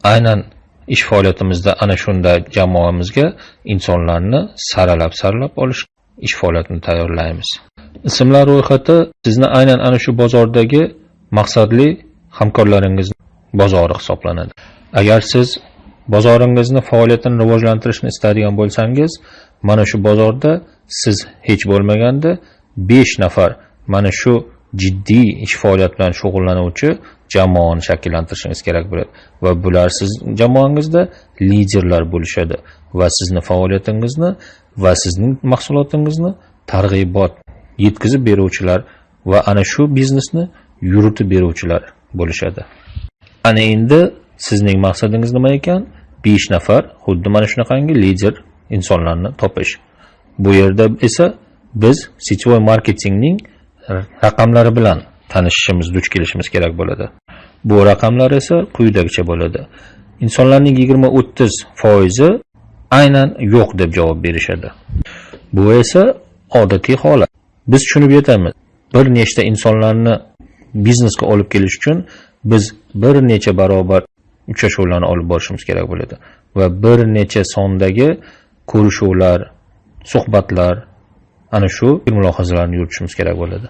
Aynan ish faoliyatimizda ana shunda jamoamizga insonlarni saralab olish ish faoliyatini tayyorlaymiz. Ismlar ro'yxati sizni aynan ana shu bozordagi maqsadli hamkorlaringiz bozori hisoblanadi. Agar siz bozoringizni faoliyatini rivojlantirishni istaydigan bo'lsangiz, mana shu bozorda siz hech bo'lmaganda 5 nafar mana shu jiddiy ish faoliyat bilan shug'ullanuvchi jamoani shakllantirishingiz kerak bo'ladi va bular siz jamoangizda liderlar bo'lishadi va sizni faoliyatingizni va sizning mahsulotingizni targ'ibot yetkazib beruvchilar va ana shu biznesni yuritib beruvchilar bo'lishadi. Ana endi sizning maqsadingiz nima ekan? 5 nafar xuddi mana shunaqangi lider insonlarni topish. Bu yerda esa biz sitvoy marketingning raqamlari bilan tanishishimiz, duch kelishimiz kerak bo'ladi. Bu raqamlar esa quyidagicha bo'ladi. Insonlarning 20-30% aynan yo'q deb javob berishadi. Bu esa odatiy holat. Biz tushunib yetamiz. Bir nechta insonlarni biznesga olib kelish uchun biz bir necha barobar uchrashuvlarni olib borishimiz kerak bo'ladi va bir necha sondagi ko'rishuvlar, suhbatlar, ana shu mulohazalarni yuritishimiz kerak bo'ladi.